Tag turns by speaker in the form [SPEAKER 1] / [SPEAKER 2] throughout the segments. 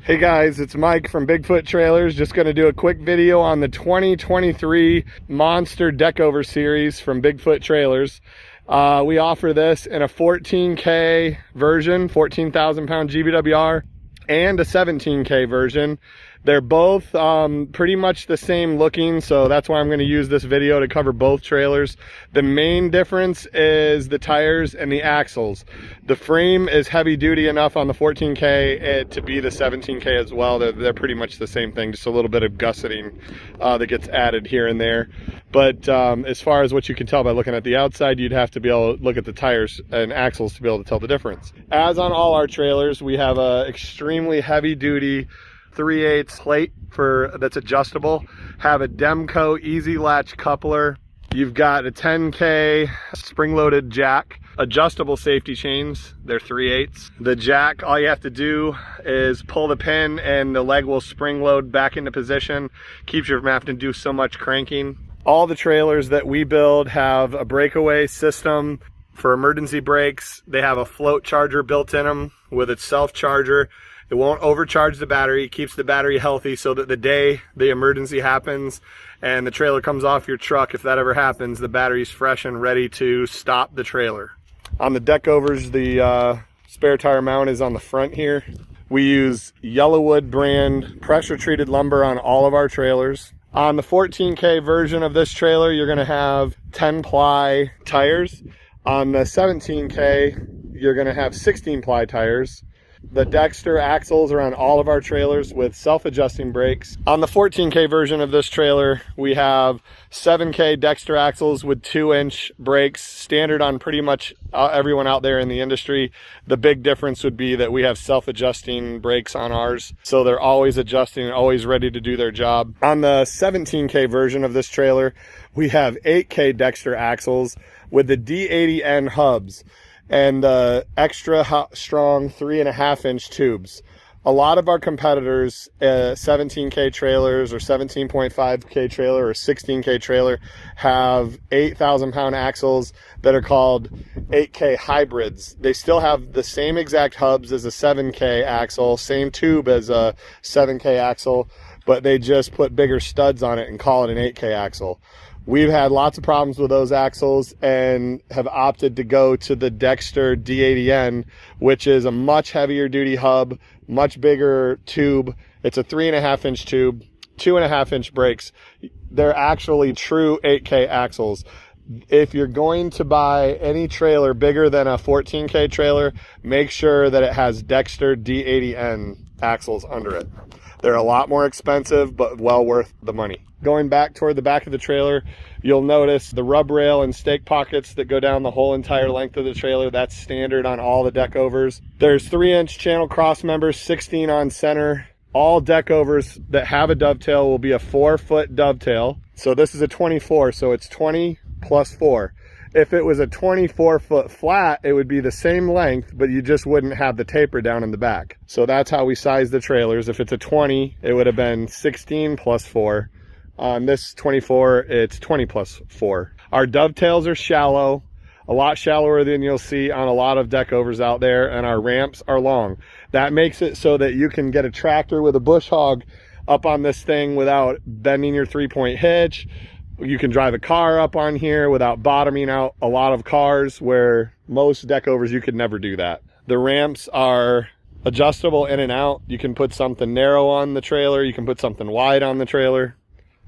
[SPEAKER 1] Hey guys, it's Mike from Bigfoot Trailers. Just going to do a quick video on the 2023 Monster Deckover series from Bigfoot Trailers. We offer this in a 14K version, 14,000 pound GVWR, and a 17K version. They're both pretty much the same looking, so that's why I'm going to use this video to cover both trailers. The main difference is the tires and the axles. The frame is heavy duty enough on the 14K to be the 17K as well. They're pretty much the same thing, just a little bit of gusseting that gets added here and there. But as far as what you can tell by looking at the outside, you'd have to be able to look at the tires and axles to be able to tell the difference. As on all our trailers, we have a extremely heavy duty 3/8 plate that's adjustable. Have a Demco easy latch coupler. You've got a 10K spring-loaded jack, adjustable safety chains. They're 3/8. The jack, all you have to do is pull the pin and the leg will spring load back into position. Keeps you from having to do so much cranking. All the trailers that we build have a breakaway system for emergency brakes. They have a float charger built in them with its self-charger. It won't overcharge the battery, keeps the battery healthy so that the day the emergency happens and the trailer comes off your truck, if that ever happens, the battery's fresh and ready to stop the trailer. On the Deckovers, the spare tire mount is on the front here. We use Yellowwood brand pressure treated lumber on all of our trailers. On the 14K version of this trailer, you're gonna have 10-ply tires. On the 17K, you're gonna have 16-ply tires. The Dexter axles are on all of our trailers with self-adjusting brakes. On the 14K version of this trailer, we have 7K Dexter axles with 2-inch brakes, standard on pretty much everyone out there in the industry. The big difference would be that we have self-adjusting brakes on ours, so they're always adjusting and always ready to do their job. On the 17K version of this trailer, we have 8K Dexter axles with the D80N hubs and extra strong 3.5-inch tubes. A lot of our competitors, 17K trailers or 17.5K trailer or 16K trailer, have 8,000 pound axles that are called 8K hybrids. They still have the same exact hubs as a 7K axle, same tube as a 7K axle, but they just put bigger studs on it and call it an 8K axle. We've had lots of problems with those axles and have opted to go to the Dexter D80N, which is a much heavier duty hub, much bigger tube. It's a 3.5-inch tube, 2.5-inch brakes. They're actually true 8K axles. If you're going to buy any trailer bigger than a 14K trailer, make sure that it has Dexter D80N axles under it. They're a lot more expensive, but well worth the money. Going back toward the back of the trailer, you'll notice the rub rail and stake pockets that go down the whole entire length of the trailer. That's standard on all the Deckovers. There's 3-inch channel cross members, 16 on center. All Deckovers that have a dovetail will be a 4-foot dovetail. So this is a 24, so it's 20 plus 4. If it was a 24-foot flat, it would be the same length, but you just wouldn't have the taper down in the back. So that's how we size the trailers. If it's a 20, it would have been 16 plus 4. On this 24, it's 20 plus 4. Our dovetails are shallow, a lot shallower than you'll see on a lot of Deckovers out there, and our ramps are long. That makes it so that you can get a tractor with a bush hog up on this thing without bending your 3-point hitch. You can drive a car up on here without bottoming out a lot of cars, where most Deckovers you could never do that. The ramps are adjustable in and out. You can put something narrow on the trailer, you can put something wide on the trailer.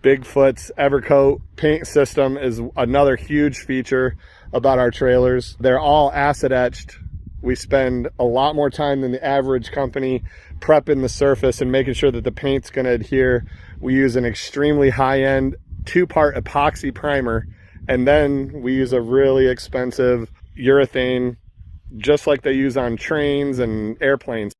[SPEAKER 1] Bigfoot's Evercoat paint system is another huge feature about our trailers. They're all acid etched. We spend a lot more time than the average company prepping the surface and making sure that the paint's going to adhere. We use an extremely high-end 2-part epoxy primer, and then we use a really expensive urethane, just like they use on trains and airplanes.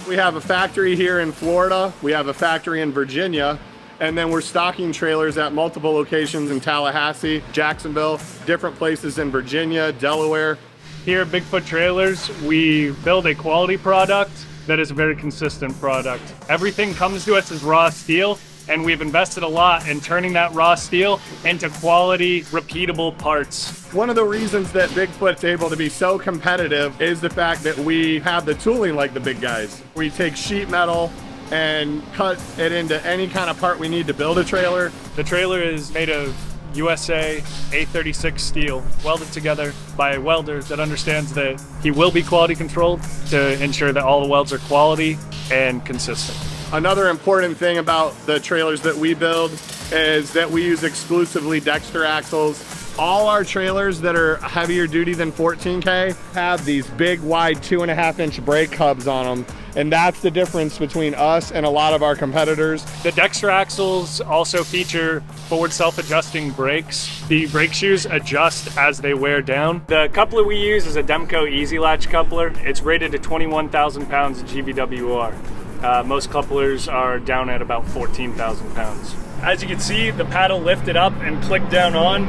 [SPEAKER 1] We have a factory here in Florida, we have a factory in Virginia, and then we're stocking trailers at multiple locations in Tallahassee, Jacksonville, different places in Virginia, Delaware.
[SPEAKER 2] Here at Bigfoot Trailers, we build a quality product that is a very consistent product. Everything comes to us as raw steel, and we've invested a lot in turning that raw steel into quality, repeatable parts.
[SPEAKER 1] One of the reasons that Bigfoot's able to be so competitive is the fact that we have the tooling like the big guys. We take sheet metal and cut it into any kind of part we need to build a trailer.
[SPEAKER 2] The trailer is made of USA A36 steel, welded together by a welder that understands that he will be quality controlled to ensure that all the welds are quality and consistent.
[SPEAKER 1] Another important thing about the trailers that we build is that we use exclusively Dexter axles. All our trailers that are heavier duty than 14K have these big wide 2.5-inch brake hubs on them. And that's the difference between us and a lot of our competitors.
[SPEAKER 2] The Dexter axles also feature forward self-adjusting brakes. The brake shoes adjust as they wear down. The coupler we use is a Demco Easy Latch coupler. It's rated to 21,000 pounds GVWR. Most couplers are down at about 14,000 pounds. As you can see, the paddle lifted up and clicked down on.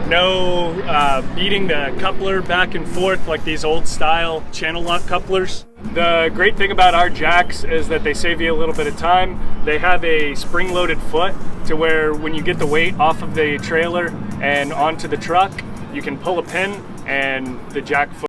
[SPEAKER 2] No beating the coupler back and forth like these old style channel lock couplers. The great thing about our jacks is that they save you a little bit of time. They have a spring-loaded foot to where when you get the weight off of the trailer and onto the truck, you can pull a pin and the jack foot